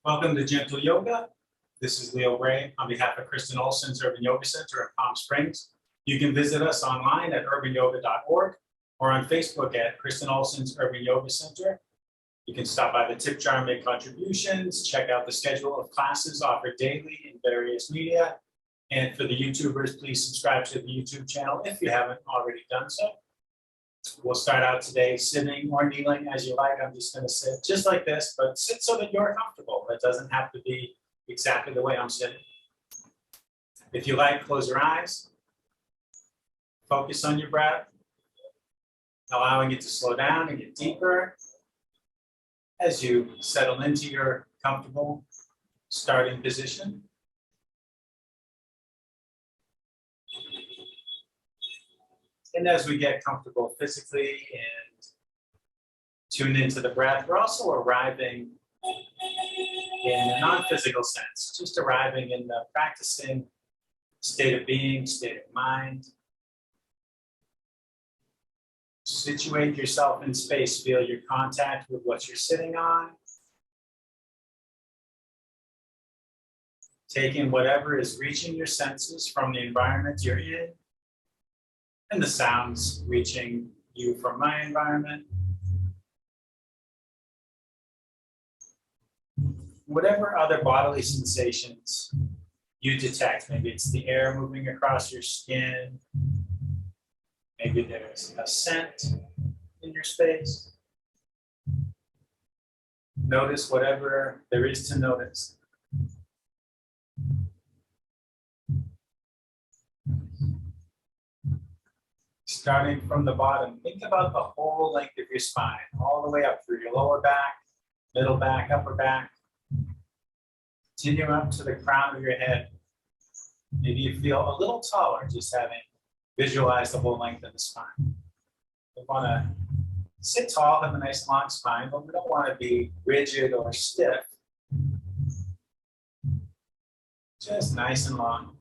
Welcome to Gentle Yoga. This is Leo Ray on behalf of Kristen Olson's Urban Yoga Center in Palm Springs. You can visit us online at urbanyoga.org or on Facebook at Kristen Olson's Urban Yoga Center. You can stop by the tip jar and make contributions, check out the schedule of classes offered daily in various media. And for the YouTubers, please subscribe to the YouTube channel if you haven't already done so. We'll start out today sitting or kneeling as you like. I'm just going to sit just like this, but sit so that you're comfortable. It doesn't have to be exactly the way I'm sitting. If you like, close your eyes. Focus on your breath, allowing it to slow down and get deeper as you settle into your comfortable starting position. And as we get comfortable physically and tune into the breath, we're also arriving in a non-physical sense, just arriving in the practicing state of being, state of mind. Situate yourself in space, feel your contact with what you're sitting on. Take in whatever is reaching your senses from the environment you're in, and the sounds reaching you from my environment. Whatever other bodily sensations you detect, maybe it's the air moving across your skin, maybe there's a scent in your space. Notice whatever there is to notice. Starting from the bottom, think about the whole length of your spine, all the way up through your lower back, middle back, upper back. Continue up to the crown of your head. Maybe you feel a little taller just having visualized the whole length of the spine. We want to sit tall, have a nice long spine, but we don't want to be rigid or stiff. Just nice and long.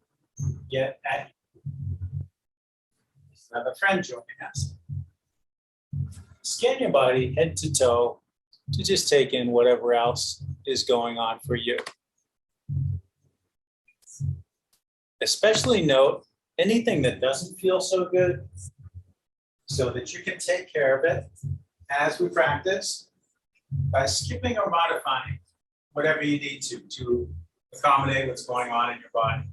Get at another friend joining us. Scan your body head to toe to just take in whatever else is going on for you. Especially note anything that doesn't feel so good so that you can take care of it as we practice by skipping or modifying whatever you need to accommodate what's going on in your body.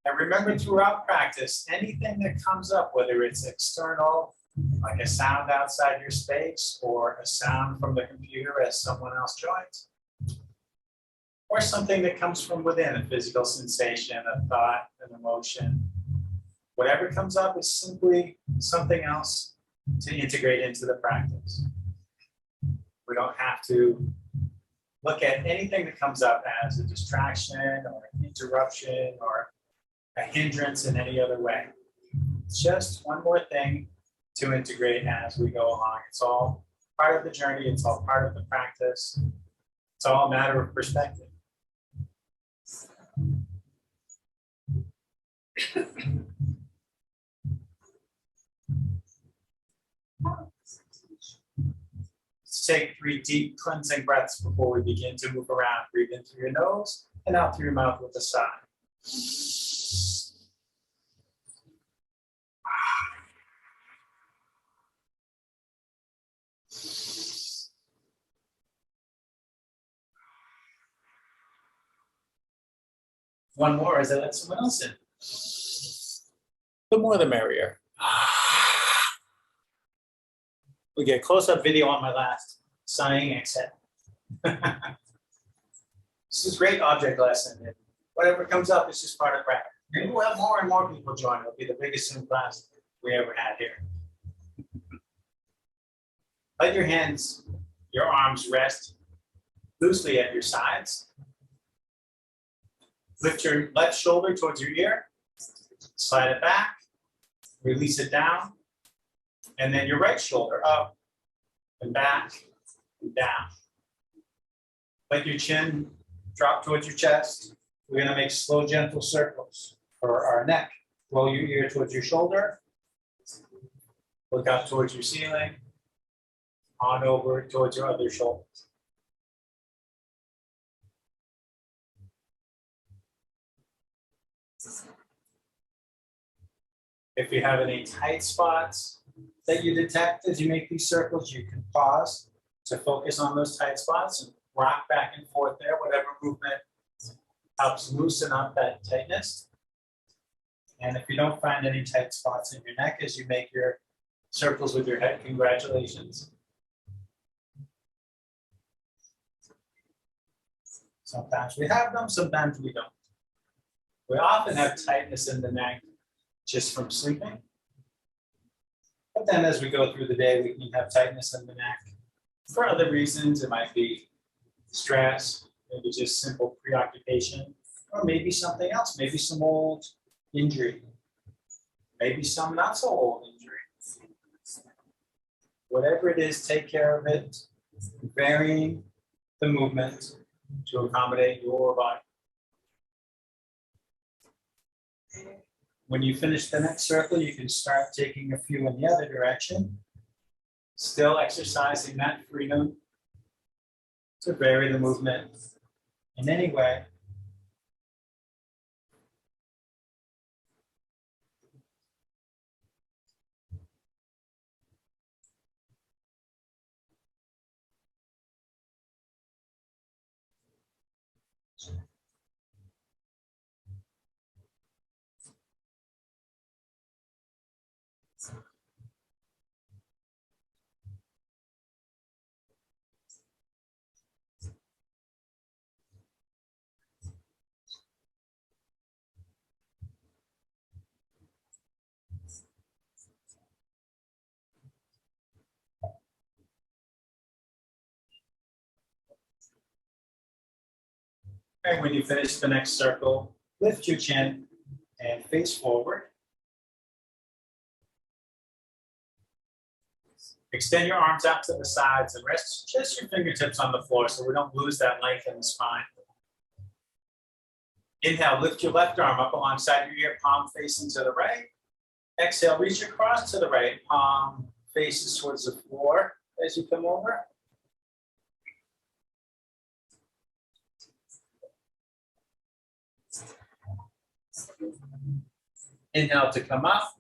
And remember throughout practice, anything that comes up, whether it's external, like a sound outside your space, or a sound from the computer as someone else joins, or something that comes from within, a physical sensation, a thought, an emotion, whatever comes up is simply something else to integrate into the practice. We don't have to look at anything that comes up as a distraction or an interruption or a hindrance in any other way. It's just one more thing to integrate as we go along. It's all part of the journey. It's all part of the practice. It's all a matter of perspective. Let's take 3 deep cleansing breaths before we begin to move around. Breathe in through your nose and out through your mouth with a sigh. One more as I let someone else in. The more the merrier. We get close-up video on my last sighing exhale. This is a great object lesson. And whatever comes up is just part of practice. And we'll have more and more people join. It'll be the biggest Zoom class we ever had here. Let your hands, your arms rest loosely at your sides. Lift your left shoulder towards your ear, slide it back, release it down, and then your right shoulder up and back and down. Let your chin drop towards your chest. We're going to make slow, gentle circles. For our neck, roll your ear towards your shoulder. Look up towards your ceiling. On over towards your other shoulder. If you have any tight spots that you detect as you make these circles, you can pause to focus on those tight spots and rock back and forth there. Whatever movement helps loosen up that tightness. And if you don't find any tight spots in your neck as you make your circles with your head, congratulations. Sometimes we have them, sometimes we don't. We often have tightness in the neck just from sleeping. But then as we go through the day, we can have tightness in the neck for other reasons. It might be stress, maybe just simple preoccupation, or maybe something else, maybe some old injury, maybe some not so old injury. Whatever it is, take care of it, varying the movement to accommodate your body. When you finish the next circle, you can start taking a few in the other direction, still exercising that freedom to vary the movement in any way. And when you finish the next circle, lift your chin and face forward. Extend your arms out to the sides and rest just your fingertips on the floor so we don't lose that length in the spine. Inhale, lift your left arm up alongside your ear, palm facing to the right. Exhale, reach across to the right, palm faces towards the floor as you come over. Inhale to come up.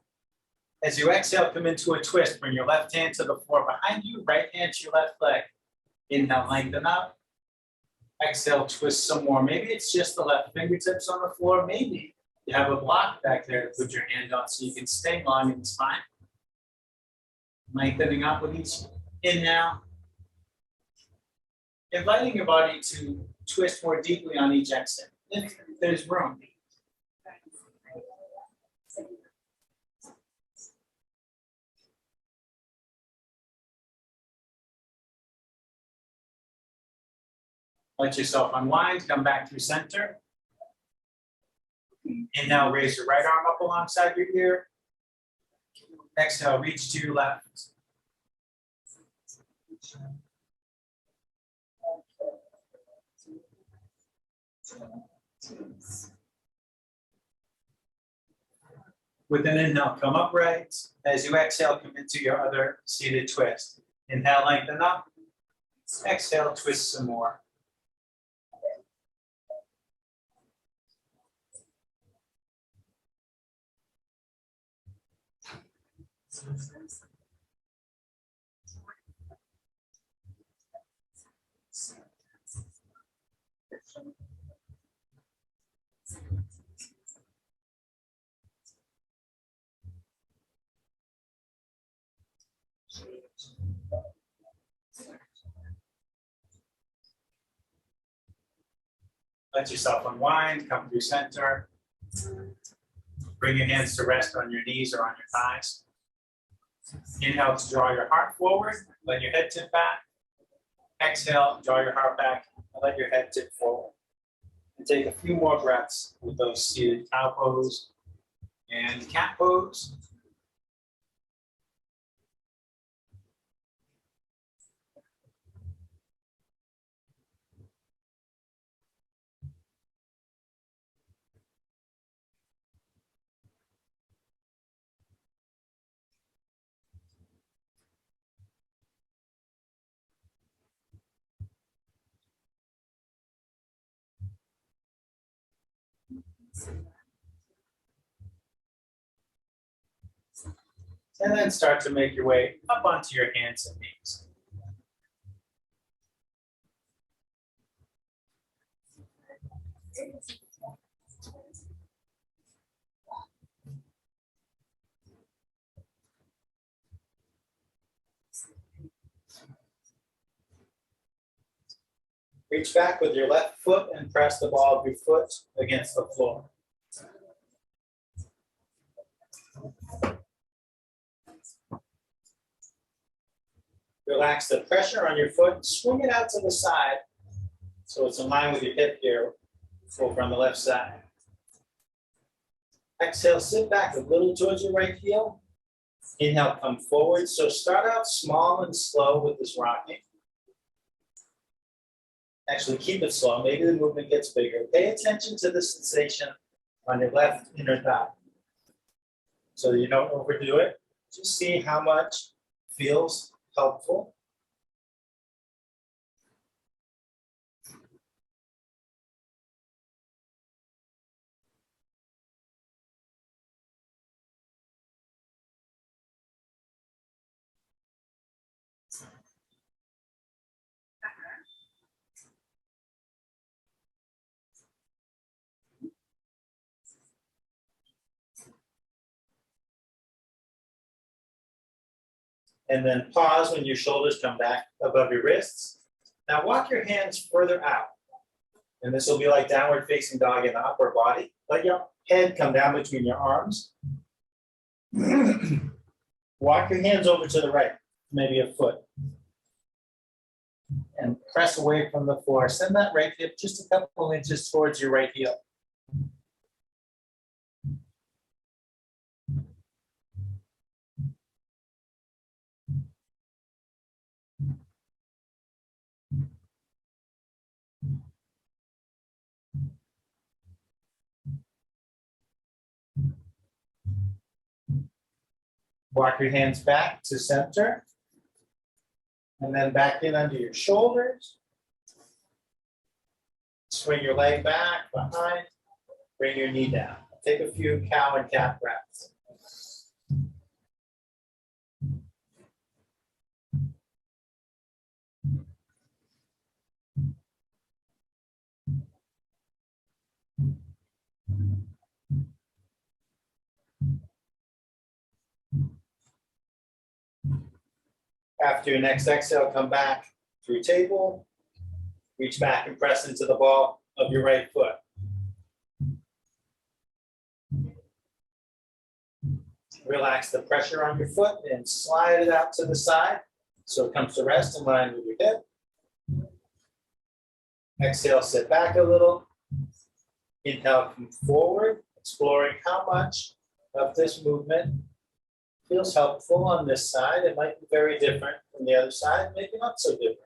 As you exhale, come into a twist. Bring your left hand to the floor behind you, right hand to your left leg. Inhale, lengthen up. Exhale, twist some more. Maybe it's just the left fingertips on the floor. Maybe you have a block back there to put your hand on so you can stay long in the spine. Lengthening up with each inhale. Inviting your body to twist more deeply on each exhale, if there's room. Let yourself unwind, come back through center. Inhale, raise your right arm up alongside your ear. Exhale, reach to your left. With an inhale, come upright. As you exhale, come into your other seated twist. Inhale, lengthen up. Exhale, twist some more. Let yourself unwind, come through center. Bring your hands to rest on your knees or on your thighs. Inhale to draw your heart forward, let your head tip back. Exhale, draw your heart back, and let your head tip forward. And take a few more breaths with those seated cow pose and cat pose. And then start to make your way up onto your hands and knees. Reach back with your left foot and press the ball of your foot against the floor. Relax the pressure on your foot, swing it out to the side so it's in line with your hip here over on the left side. Exhale, sit back a little towards your right heel. Inhale, come forward. So start out small and slow with this rocking. Actually, keep it slow. Maybe the movement gets bigger. Pay attention to the sensation on your left inner thigh. So you don't overdo it. Just see how much feels helpful. And then pause when your shoulders come back above your wrists. Now walk your hands further out. And this will be like downward facing dog in the upper body. Let your head come down between your arms. Walk your hands over to the right, maybe a foot. And press away from the floor. Send that right hip just a couple inches towards your right heel. Walk your hands back to center. And then back in under your shoulders. Swing your leg back behind. Bring your knee down. Take a few cow and cat breaths. After your next exhale, come back through table. Reach back and press into the ball of your right foot. Relax the pressure on your foot and slide it out to the side so it comes to rest in line with your hip. Exhale, sit back a little. Inhale, come forward, exploring how much of this movement feels helpful on this side. It might be very different from the other side, maybe not so different.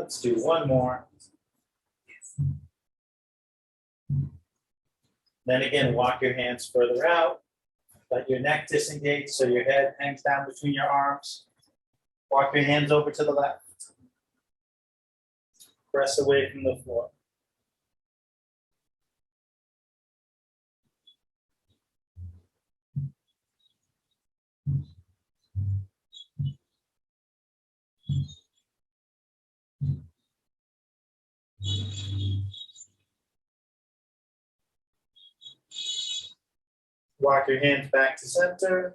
Let's do one more. Then again, walk your hands further out. Let your neck disengage so your head hangs down between your arms. Walk your hands over to the left. Press away from the floor. Walk your hands back to center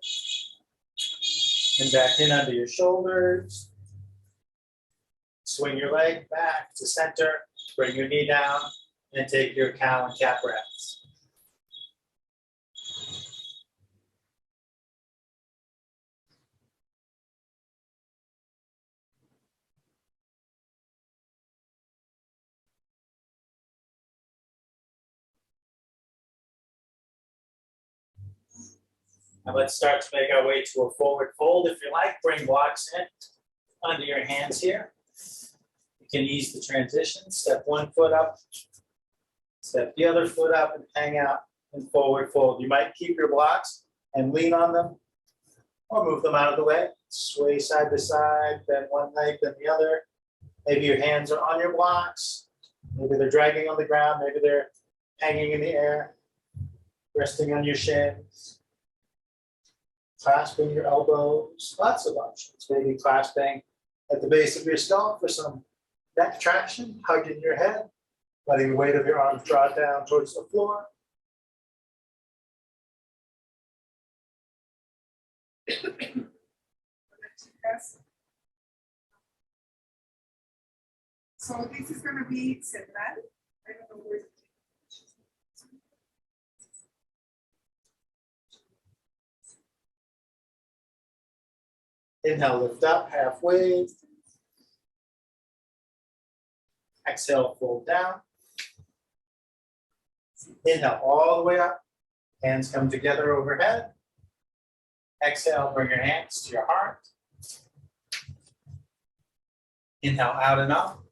and back in under your shoulders. Swing your leg back to center, bring your knee down, and take your cow and cat breaths. And let's start to make our way to a forward fold. If you like, bring blocks in under your hands here. You can ease the transition. Step one foot up, step the other foot up, and hang out in forward fold. You might keep your blocks and lean on them, or move them out of the way. Sway side to side, bend one leg, then the other. Maybe your hands are on your blocks. Maybe they're dragging on the ground. Maybe they're hanging in the air, resting on your shins, clasping your elbows. Lots of options. Maybe clasping at the base of your skull for some neck traction, hugging your head, letting the weight of your arms draw down towards the floor. So this is going to be central. I don't know where. Inhale, lift up halfway. Exhale, fold down. Inhale all the way up. Hands come together overhead. Exhale, bring your hands to your heart. Inhale out and up.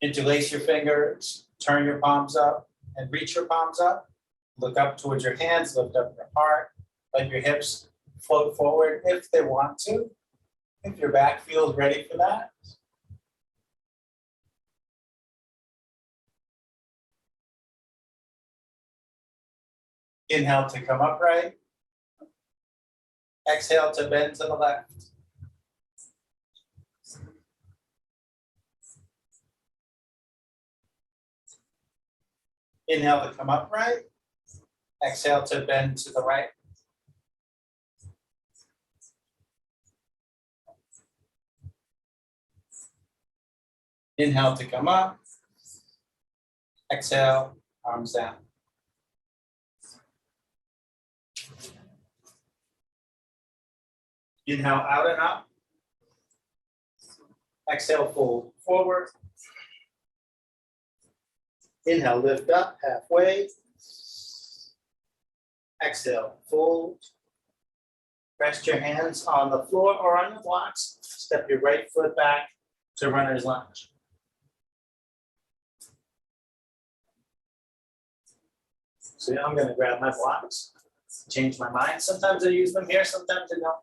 Interlace your fingers, turn your palms up and reach your palms up. Look up towards your hands, lift up your heart. Let your hips float forward if they want to. If your back feels ready for that. Inhale to come upright. Exhale to bend to the left. Inhale to come upright. Exhale to bend to the right. Inhale to come up. Exhale, arms down. Inhale out and up. Exhale, fold forward. Inhale, lift up halfway. Exhale, fold. Rest your hands on the floor or on the blocks. Step your right foot back to runner's lunge. So I'm going to grab my blocks, change my mind. Sometimes I use them here, sometimes I don't.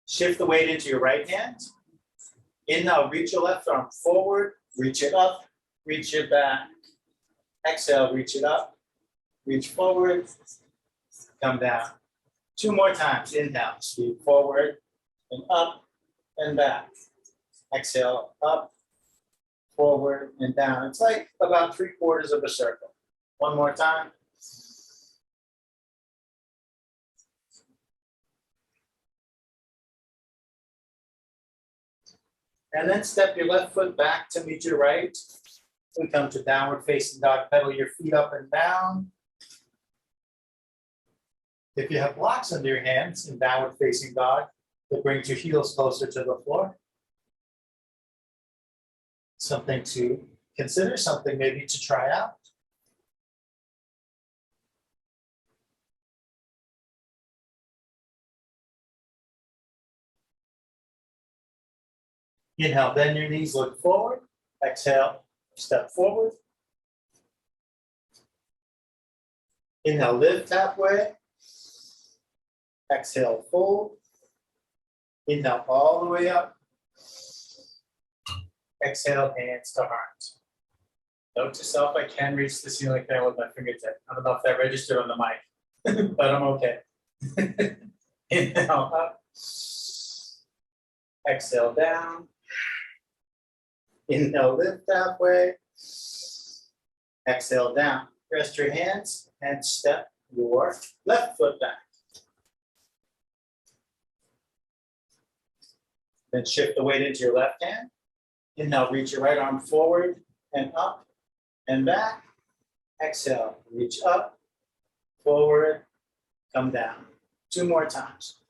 Shift the weight into your right hand. Inhale, reach your left arm forward, reach it up, reach it back. Exhale, reach it up, reach forward, come down. Two more times. Inhale, sweep forward and up and back. Exhale, up, forward and down. It's like about 3/4 of a circle. One more time. And then step your left foot back to meet your right. We come to downward facing dog. Pedal your feet up and down. If you have blocks under your hands in downward facing dog, it brings your heels closer to the floor. Something to consider, something maybe to try out. Inhale, bend your knees, look forward. Exhale, step forward. Inhale, lift halfway. Exhale, fold. Inhale, all the way up. Exhale, hands to heart. Note to self, I can reach the ceiling fan with my fingertip. I don't know if that registered on the mic, but I'm okay. Inhale, up. Exhale, down. Inhale, lift halfway. Exhale, down. Rest your hands and step your left foot back. Then shift the weight into your left hand. Inhale, reach your right arm forward and up and back. Exhale, reach up, forward, come down. Two more times.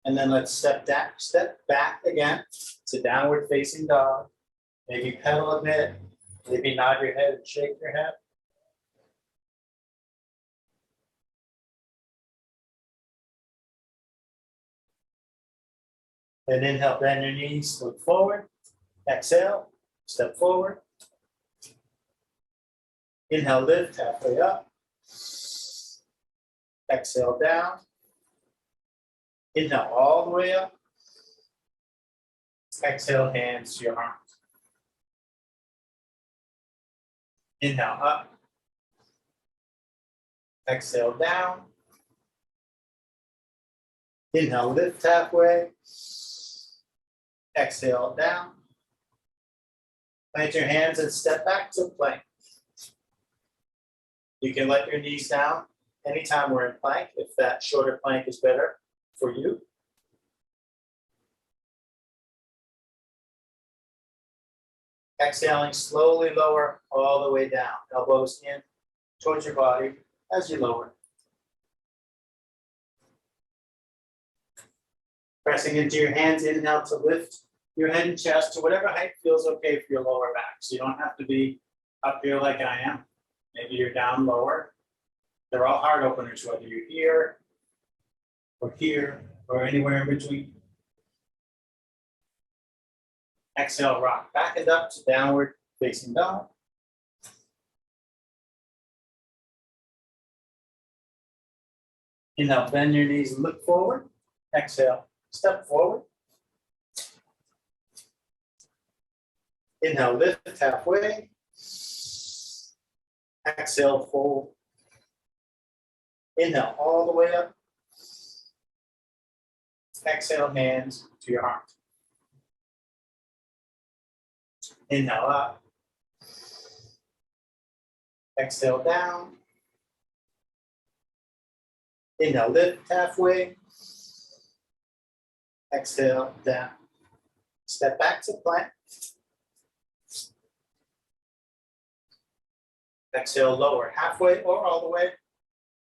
And then let's step back again to downward facing dog. Maybe pedal a bit, maybe nod your head and shake your head. And inhale, bend your knees, look forward. Exhale, step forward. Inhale, lift halfway up. Exhale, down. Inhale all the way up. Exhale, hands to your arms. Inhale up. Exhale down. Inhale, lift halfway. Exhale down. Plant your hands and step back to plank. You can let your knees down anytime we're in plank, if that shorter plank is better for you. Exhaling, slowly lower all the way down. Elbows in towards your body as you lower. Pressing into your hands, inhale to lift your head and chest to whatever height feels okay for your lower back. So you don't have to be up here like I am. Maybe you're down lower. They're all heart openers, whether you're here or anywhere in between. Exhale, rock back and up to downward facing dog. Inhale, bend your knees and look forward. Exhale, step forward. Inhale, lift halfway. Exhale, fold. Inhale, all the way up. Exhale, hands to your heart. Inhale up. Exhale down. Inhale, lift halfway. Exhale down. Step back to plank. Exhale, lower halfway or all the way.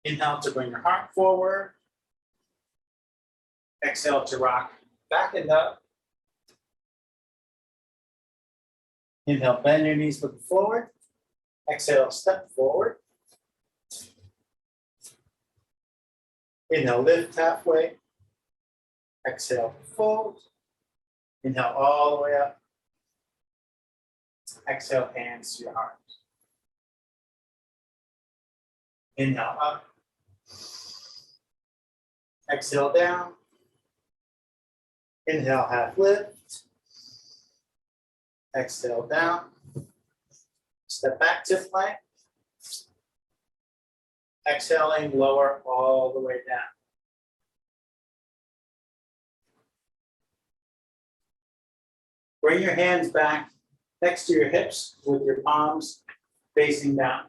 Inhale to bring your heart forward. Exhale to rock back and up. Inhale, bend your knees, look forward. Exhale, step forward. Inhale, lift halfway. Exhale, fold. Inhale all the way up. Exhale, hands to your heart. Inhale up. Exhale down. Inhale, half lift. Exhale down. Step back to plank. Exhaling, lower all the way down. Bring your hands back next to your hips with your palms facing down.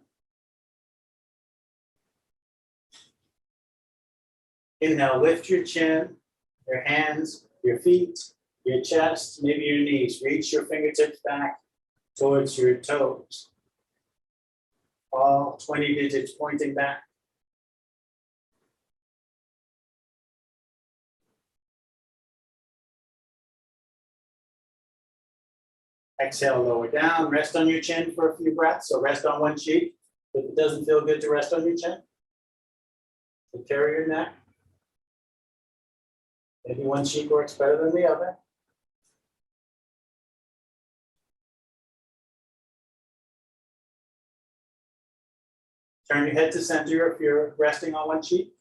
Inhale, lift your chin, your hands, your feet, your chest, maybe your knees. Reach your fingertips back towards your toes. All 20 digits pointing back. Exhale, lower down. Rest on your chin for a few breaths. So rest on one cheek. If it doesn't feel good to rest on your chin, take care of your neck. Maybe one cheek works better than the other. Turn your head to center if you're resting on one cheek.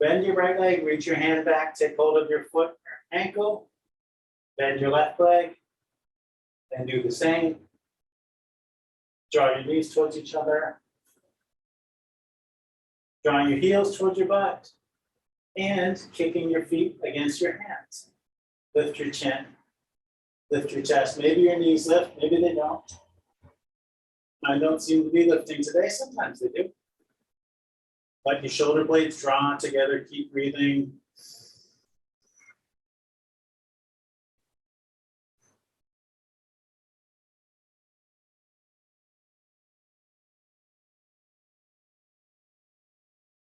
Bend your right leg, reach your hand back, take hold of your foot or ankle. Bend your left leg, and do the same. Draw your knees towards each other. Drawing your heels towards your butt. And kicking your feet against your hands. Lift your chin. Lift your chest. Maybe your knees lift, maybe they don't. Mine don't seem to be lifting today. Sometimes they do. Let your shoulder blades draw together. Keep breathing.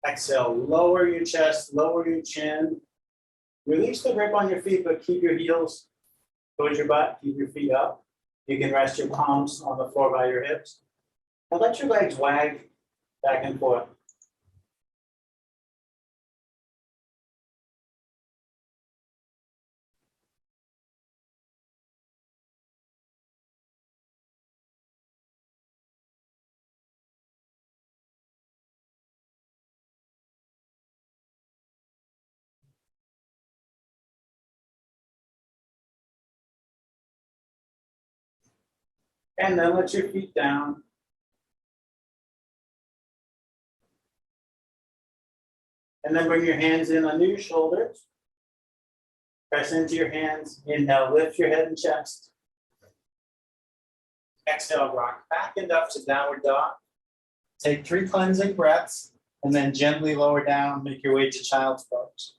Exhale, lower your chest, lower your chin. Release the grip on your feet, but keep your heels towards your butt, keep your feet up. You can rest your palms on the floor by your hips. And let your legs wag back and forth. And then let your feet down. And then bring your hands in under your shoulders. Press into your hands. Inhale, lift your head and chest. Exhale, rock back and up to downward dog. Take 3 cleansing breaths and then gently lower down, make your way to child's pose.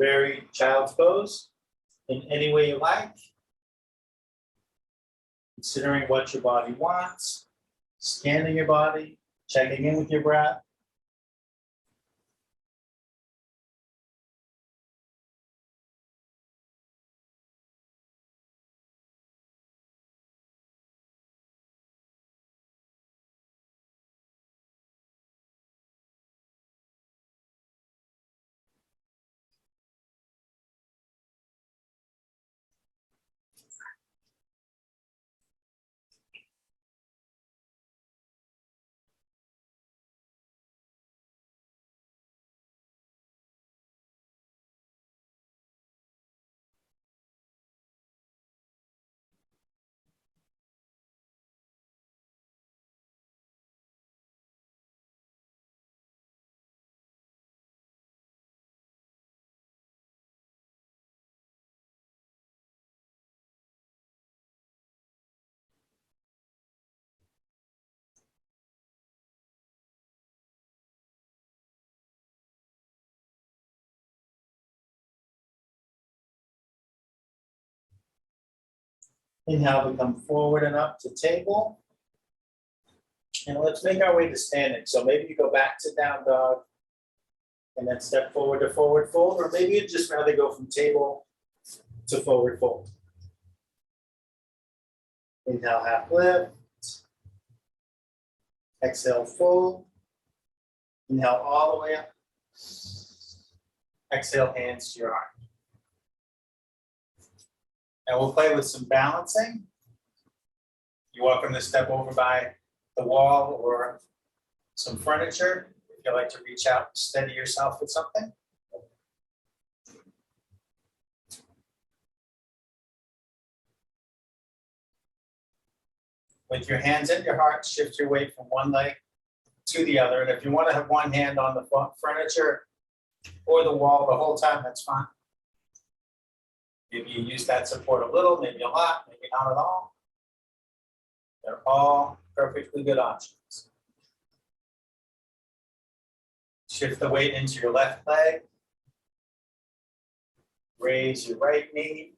Vary child's pose in any way you like. Considering what your body wants, scanning your body, checking in with your breath. Inhale to come forward and up to table. And let's make our way to standing. So maybe you go back to down dog and then step forward to forward fold, or maybe you'd just rather go from table to forward fold. Inhale, half lift. Exhale, fold. Inhale all the way up. Exhale, hands to your heart. And we'll play with some balancing. You're welcome to step over by the wall or some furniture if you like to reach out and steady yourself with something. With your hands at your heart, shift your weight from one leg to the other. And if you want to have one hand on the furniture or the wall the whole time, that's fine. Maybe you use that support a little, maybe a lot, maybe not at all. They're all perfectly good options. Shift the weight into your left leg. Raise your right knee.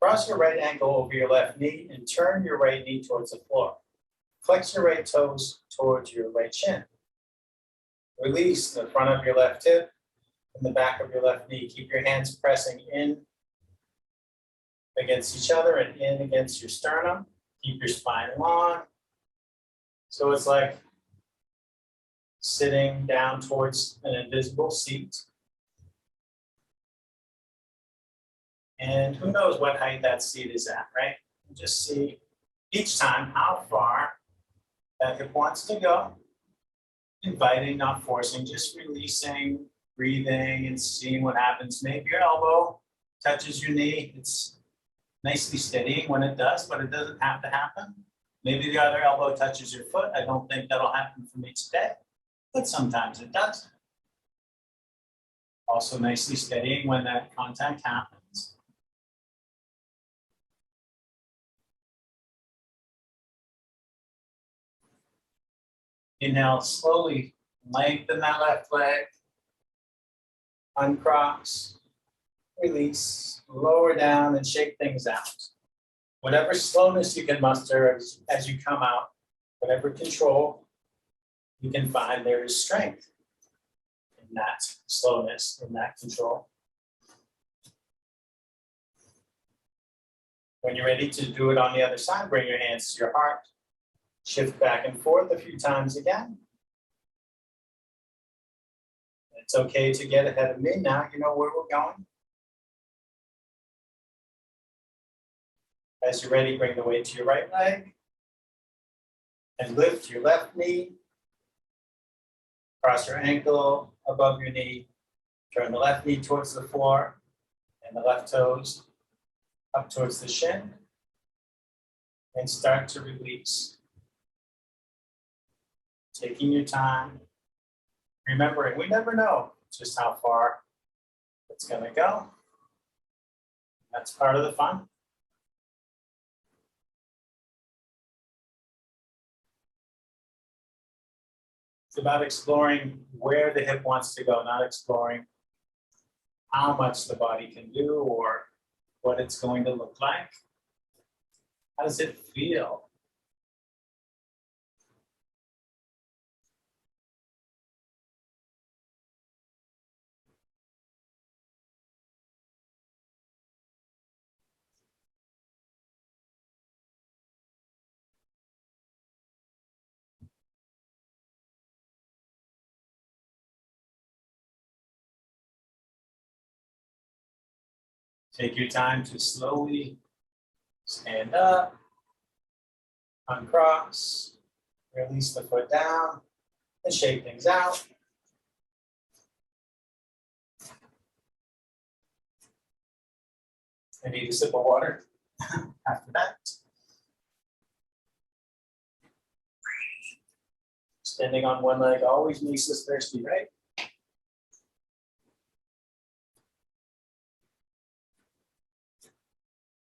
Cross your right ankle over your left knee and turn your right knee towards the floor. Flex your right toes towards your right shin. Release the front of your left hip and the back of your left knee. Keep your hands pressing in against each other and in against your sternum. Keep your spine long. So it's like sitting down towards an invisible seat. And who knows what height that seat is at, right? Just see each time how far that hip wants to go. Inviting, not forcing, just releasing, breathing, and seeing what happens. Maybe your elbow touches your knee. It's nicely steadying when it does, but it doesn't have to happen. Maybe the other elbow touches your foot. I don't think that'll happen for me today, but sometimes it does. Also nicely steadying when that contact happens. Inhale, slowly lengthen that left leg. Uncross, release, lower down and shake things out. Whatever slowness you can muster as you come out, whatever control you can find, there is strength in that slowness, in that control. When you're ready to do it on the other side, bring your hands to your heart. Shift back and forth a few times again. It's okay to get ahead of me. Now you know where we're going. As you're ready, bring the weight to your right leg. And lift your left knee. Cross your ankle above your knee. Turn the left knee towards the floor and the left toes up towards the shin. And start to release. Taking your time. Remembering, we never know just how far it's going to go. That's part of the fun. It's about exploring where the hip wants to go, not exploring how much the body can do or what it's going to look like. How does it feel? Take your time to slowly stand up, uncross, release the foot down, and shake things out. I need a sip of water after that. Standing on one leg always makes us thirsty, right?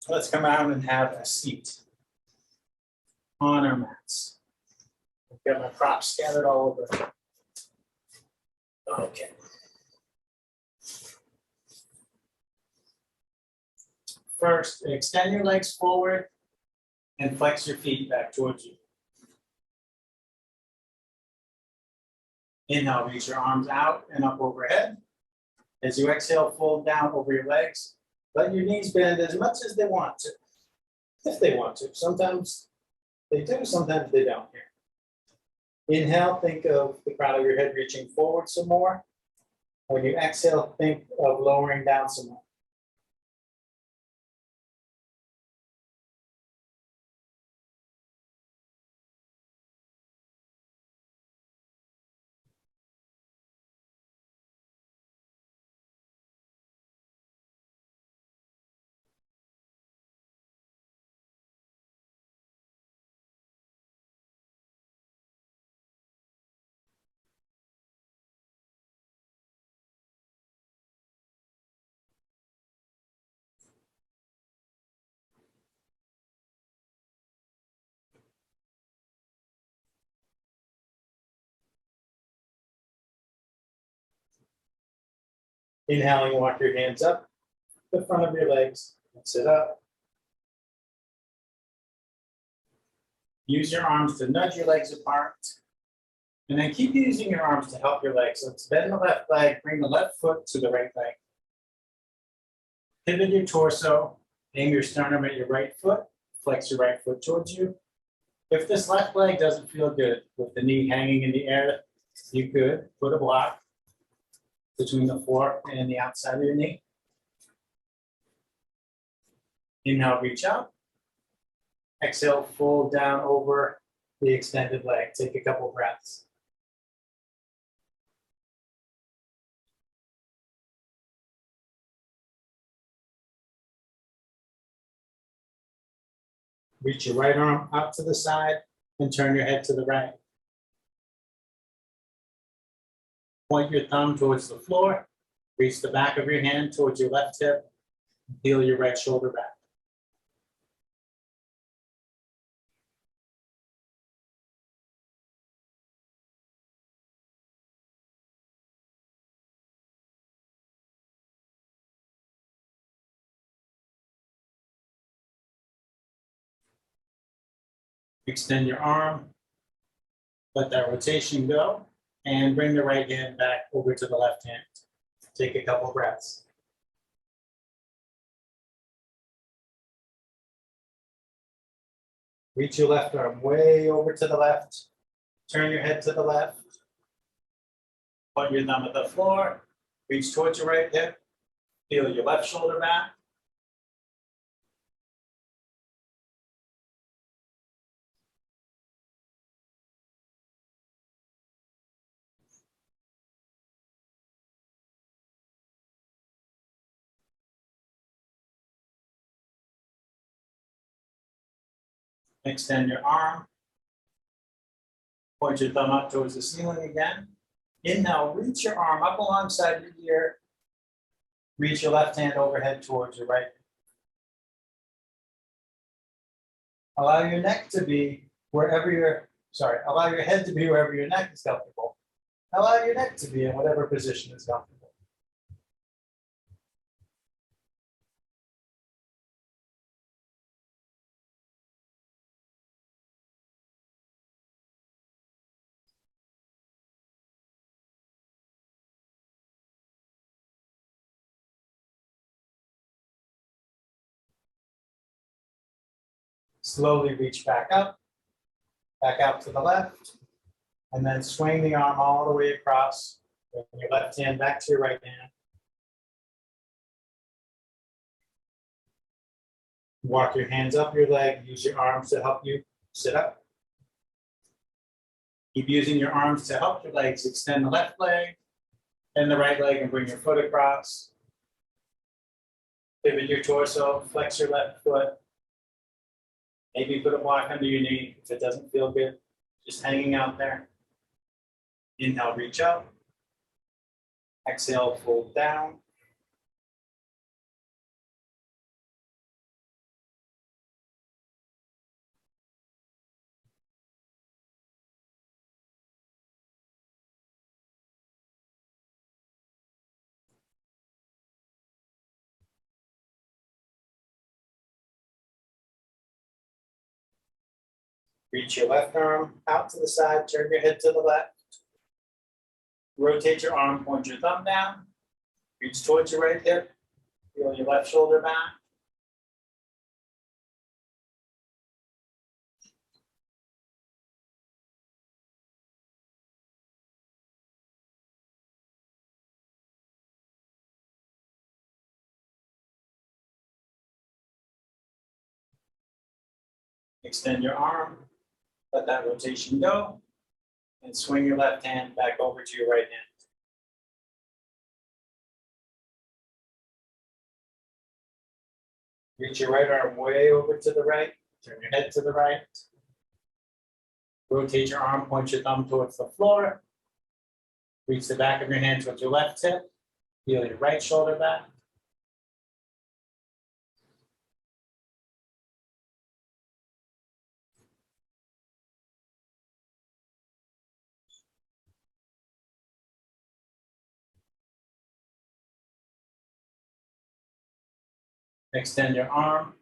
Let's come out and have a seat on our mats. I've got my props scattered all over. Okay. First, extend your legs forward and flex your feet back towards you. Inhale, reach your arms out and up overhead. As you exhale, fold down over your legs. Let your knees bend as much as they want to, if they want to. Sometimes they do, sometimes they don't here. Inhale, think of the crown of your head reaching forward some more. When you exhale, think of lowering down some more. Inhaling, walk your hands up the front of your legs and sit up. Use your arms to nudge your legs apart. And then keep using your arms to help your legs. So let's bend the left leg, bring the left foot to the right leg. Pivot your torso, aim your sternum at your right foot, flex your right foot towards you. If this left leg doesn't feel good with the knee hanging in the air, you could put a block between the floor and the outside of your knee. Inhale, reach out. Exhale, fold down over the extended leg. Take a couple breaths. Reach your right arm up to the side and turn your head to the right. Point your thumb towards the floor. Reach the back of your hand towards your left hip. Peel your right shoulder back. Extend your arm. Let that rotation go and bring the right hand back over to the left hand. Take a couple breaths. Reach your left arm way over to the left. Turn your head to the left. Point your thumb at the floor. Reach towards your right hip. Feel your left shoulder back. Extend your arm. Point your thumb up towards the ceiling again. Inhale, reach your arm up alongside your ear. Reach your left hand overhead towards your right. Allow your neck to be wherever allow your head to be wherever your neck is comfortable. Allow your neck to be in whatever position is comfortable. Slowly reach back up, back out to the left, and then swing the arm all the way across. Bring your left hand back to your right hand. Walk your hands up your leg, use your arms to help you sit up. Keep using your arms to help your legs. Extend the left leg and the right leg and bring your foot across. Pivot your torso, flex your left foot. Maybe put a block under your knee if it doesn't feel good, just hanging out there. Inhale, reach up. Exhale, fold down. Reach your left arm out to the side, turn your head to the left. Rotate your arm, point your thumb down. Reach towards your right hip. Feel your left shoulder back. Extend your arm, let that rotation go, and swing your left hand back over to your right hand. Reach your right arm way over to the right, turn your head to the right. Rotate your arm, point your thumb towards the floor. Reach the back of your hand towards your left hip. Feel your right shoulder back. Extend your arm,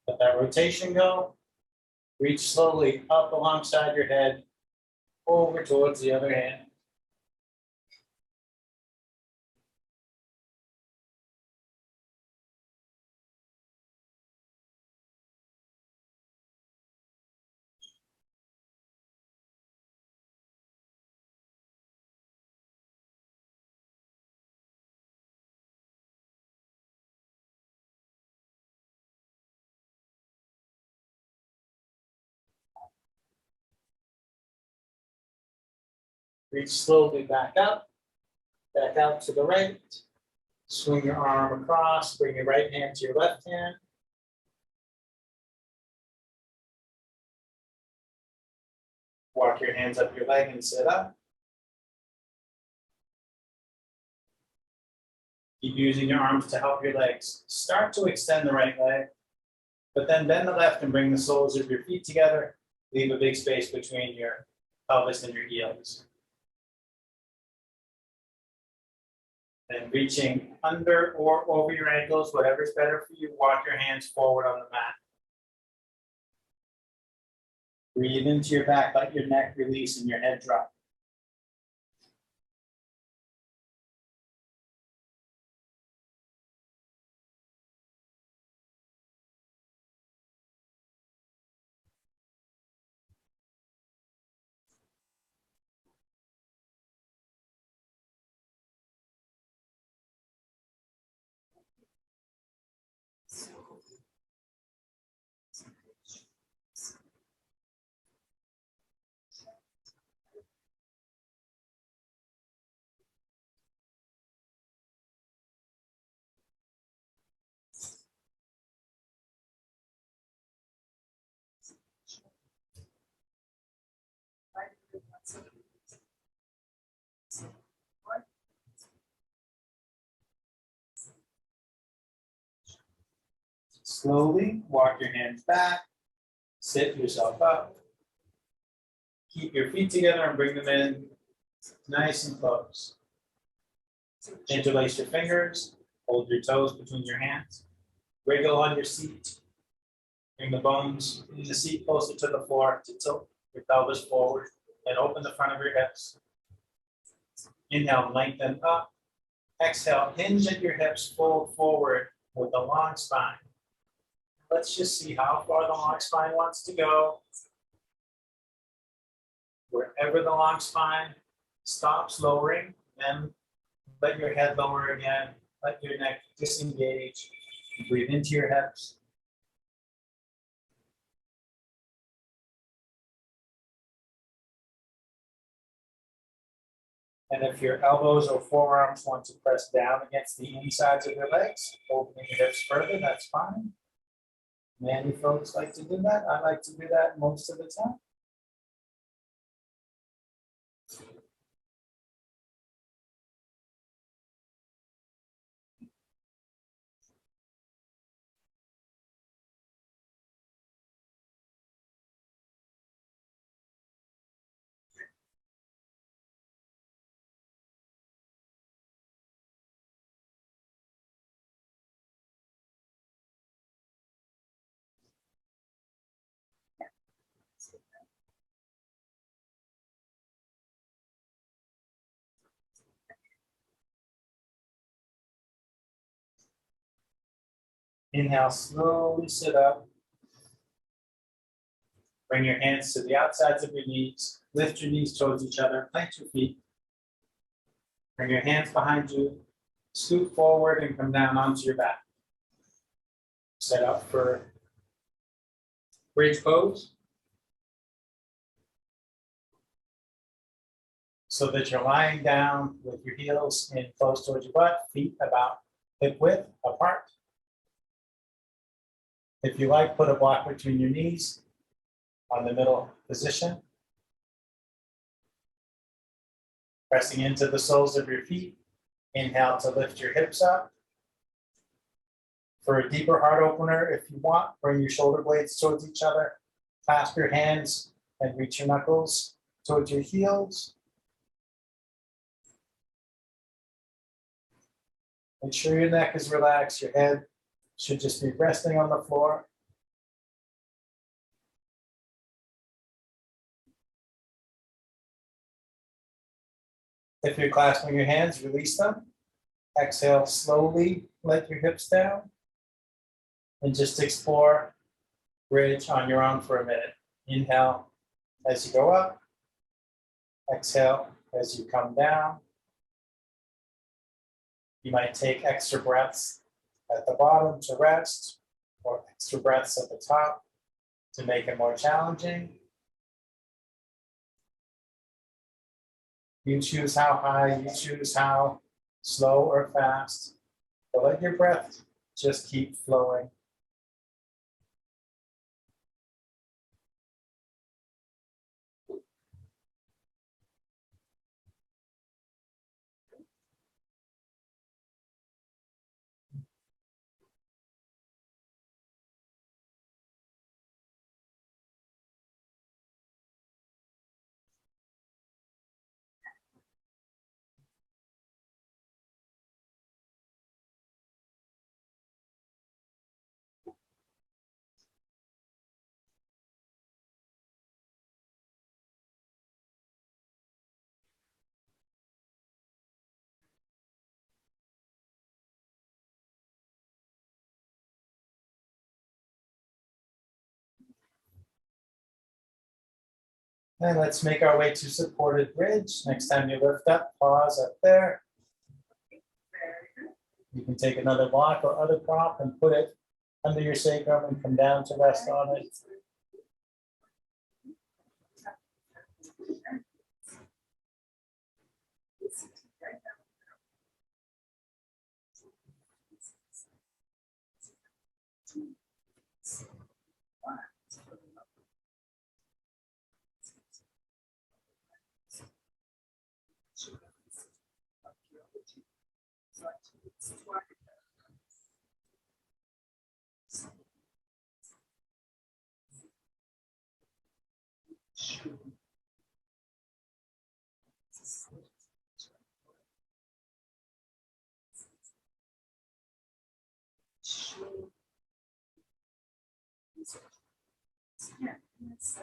let that rotation go. Reach slowly up alongside your head, over towards the other hand. Reach slowly back up, back out to the right. Swing your arm across, bring your right hand to your left hand. Walk your hands up your leg and sit up. Keep using your arms to help your legs. Start to extend the right leg, but then bend the left and bring the soles of your feet together. Leave a big space between your pelvis and your heels. And reaching under or over your ankles, whatever's better for you, walk your hands forward on the mat. Breathe into your back, let your neck release and your head drop. Slowly walk your hands back, sit yourself up. Keep your feet together and bring them in nice and close. Interlace your fingers, hold your toes between your hands. Wiggle on your seat. Bring the bones in the seat closer to the floor to tilt your pelvis forward and open the front of your hips. Inhale, lengthen up. Exhale, hinge at your hips, fold forward with a long spine. Let's just see how far the long spine wants to go. Wherever the long spine stops lowering, then let your head lower again. Let your neck disengage. Breathe into your hips. And if your elbows or forearms want to press down against the insides of your legs, opening your hips further, that's fine. Many folks like to do that. I like to do that most of the time. Inhale, slowly sit up. Bring your hands to the outsides of your knees. Lift your knees towards each other. Plant your feet. Bring your hands behind you. Scoot forward and come down onto your back. Set up for bridge pose. So that you're lying down with your heels in close towards your butt, feet about hip width apart. If you like, put a block between your knees on the middle position. Pressing into the soles of your feet. Inhale to lift your hips up. For a deeper heart opener, if you want, bring your shoulder blades towards each other. Clasp your hands and reach your knuckles towards your heels. Make sure your neck is relaxed. Your head should just be resting on the floor. If you're clasping your hands, release them. Exhale, slowly let your hips down. And just explore bridge on your own for a minute. Inhale as you go up. Exhale as you come down. You might take extra breaths at the bottom to rest, or extra breaths at the top to make it more challenging. You choose how high, you choose how slow or fast, but let your breath just keep flowing. And let's make our way to supported bridge. Next time you lift up, pause up there. Very good. You can take another block or other prop and put it under your sacrum and come down to rest on it. Yeah, that's,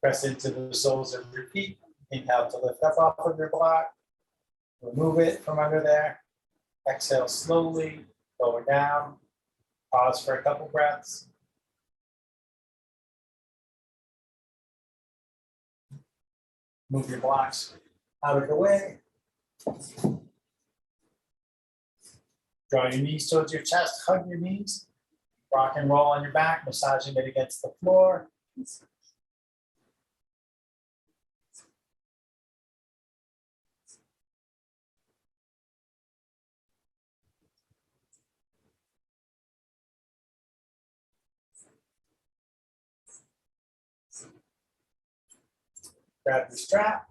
Press into the soles of your feet. Inhale to lift up off of your block. Remove it from under there. Exhale slowly, lower down. Pause for a couple breaths. Move your blocks out of the way. Draw your knees towards your chest, hug your knees. Rock and roll on your back, massaging it against the floor. Grab your strap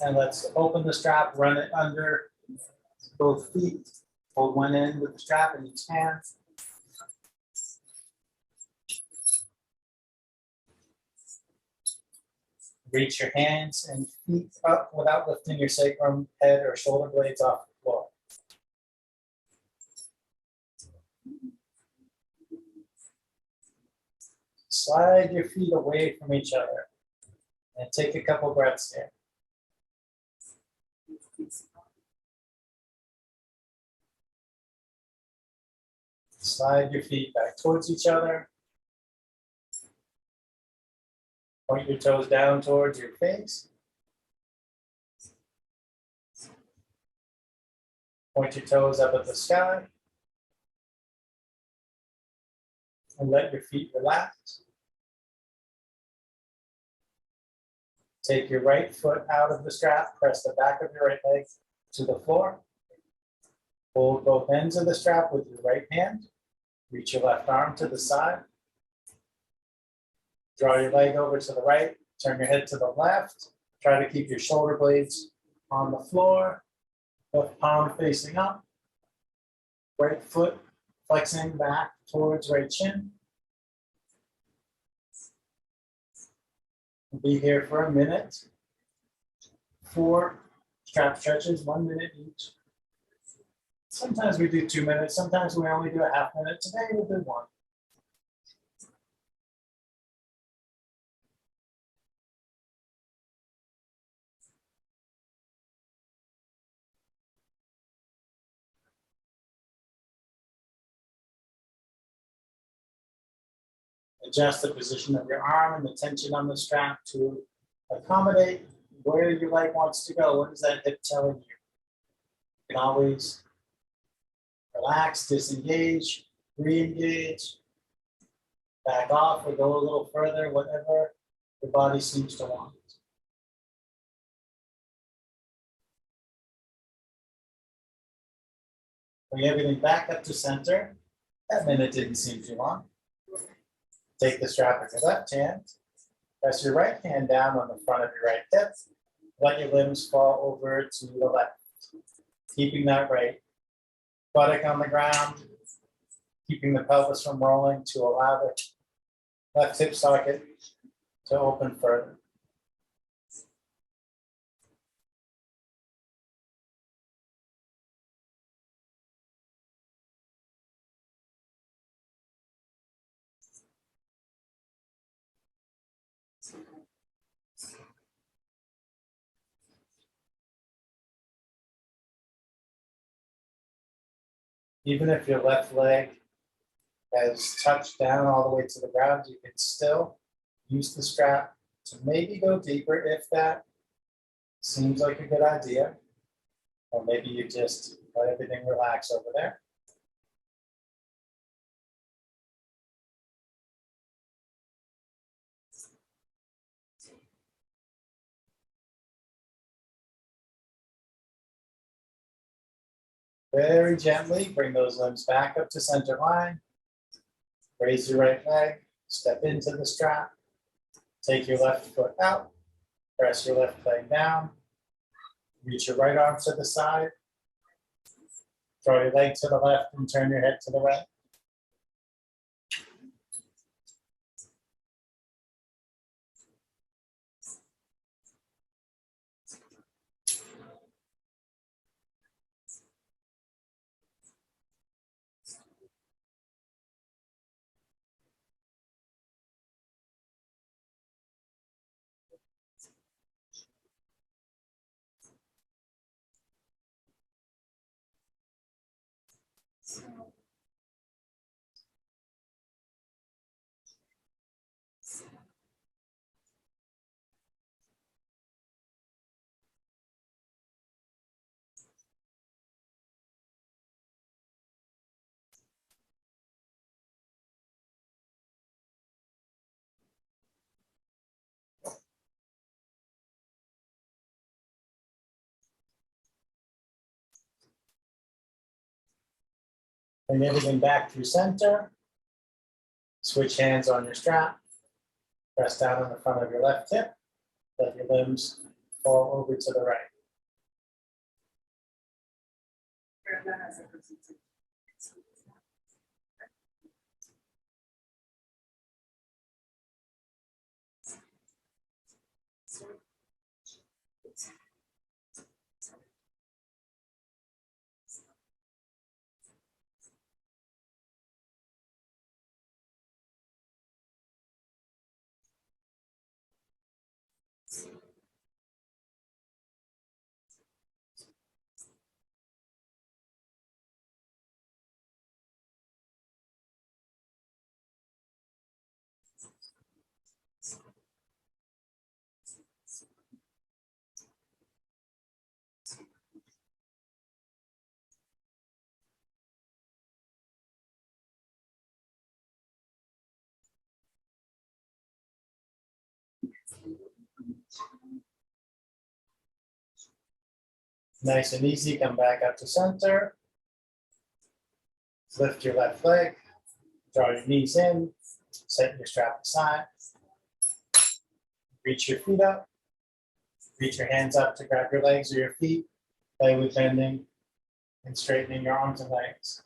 and let's open the strap, run it under both feet. Hold one end with the strap in each hand. Reach your hands and feet up without lifting your sacrum, head, or shoulder blades off the floor. Slide your feet away from each other and take a couple breaths here. Slide your feet back towards each other. Point your toes down towards your face. Point your toes up at the sky. And let your feet relax. Take your right foot out of the strap, press the back of your right leg to the floor. Hold both ends of the strap with your right hand. Reach your left arm to the side. Draw your leg over to the right, turn your head to the left. Try to keep your shoulder blades on the floor. Left palm facing up. Right foot flexing back towards right shin. Be here for a minute. 4 strap stretches, 1 minute each. Sometimes we do 2 minutes, sometimes we only do a half minute. Today we'll do 1. Adjust the position of your arm and the tension on the strap to accommodate where your leg wants to go. What is that hip telling you? You can always relax, disengage, re-engage, back off or go a little further, whatever your body seems to want. Bring everything back up to center. That minute didn't seem too long. Take the strap with your left hand. Press your right hand down on the front of your right hip. Let your limbs fall over to the left. Keeping that right buttock on the ground. Keeping the pelvis from rolling to allow the left hip socket to open further. Even if your left leg has touched down all the way to the ground, you can still use the strap to maybe go deeper if that seems like a good idea. Or maybe you just let everything relax over there. Very gently bring those limbs back up to center line. Raise your right leg, step into the strap. Take your left foot out, press your left leg down. Reach your right arm to the side. Draw your leg to the left and turn your head to the right. Bring everything back through center. Switch hands on your strap. Press down on the front of your left hip. Let your limbs fall over to the right. Brenda has a presentation. Nice and easy, come back up to center. Lift your left leg, draw your knees in, set your strap aside. Reach your feet up. Reach your hands up to grab your legs or your feet, lightly bending and straightening your arms and legs.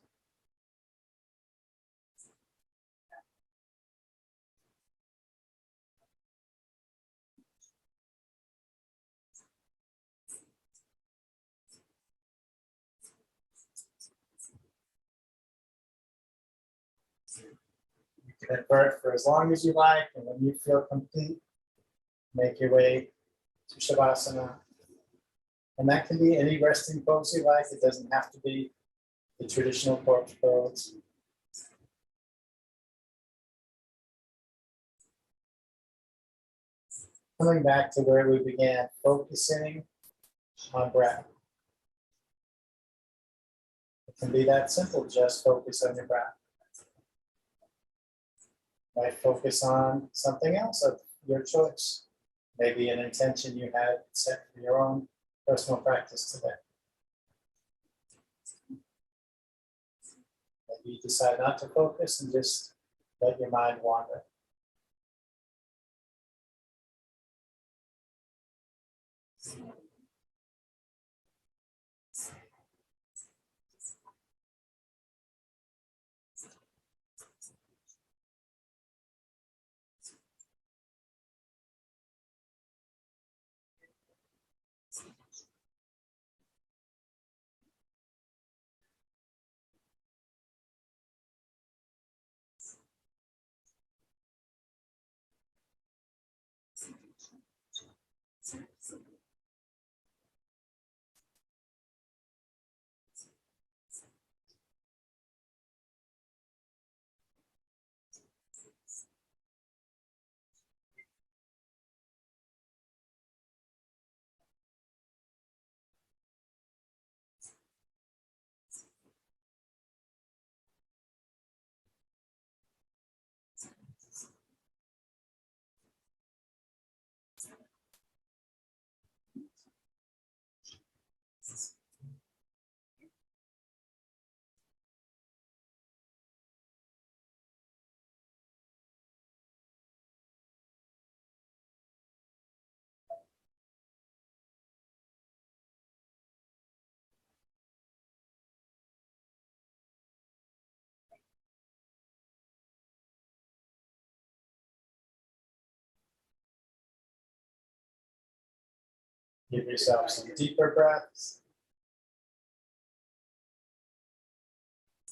You can invert for as long as you like, and when you feel complete, make your way to Shavasana. And that can be any resting pose you like. It doesn't have to be the traditional corpse pose. Coming back to where we began, focusing on breath. It can be that simple, just focus on your breath. Might focus on something else of your choice. Maybe an intention you had set for your own personal practice today. Maybe you decide not to focus and just let your mind wander. Give yourself some deeper breaths.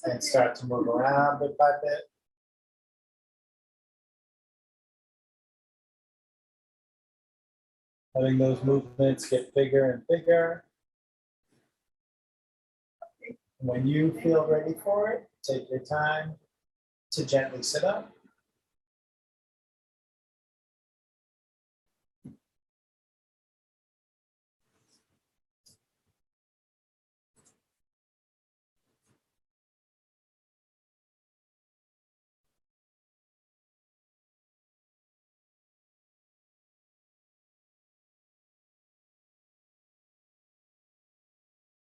And start to move around bit by bit. Letting those movements get bigger and bigger. When you feel ready for it, take your time to gently sit up.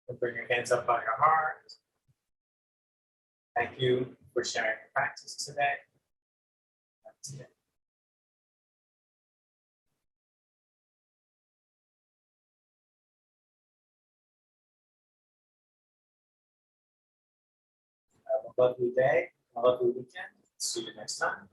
And bring your hands up on your heart. Thank you for sharing your practice today. That's it. Have a lovely day, a lovely weekend. See you next time.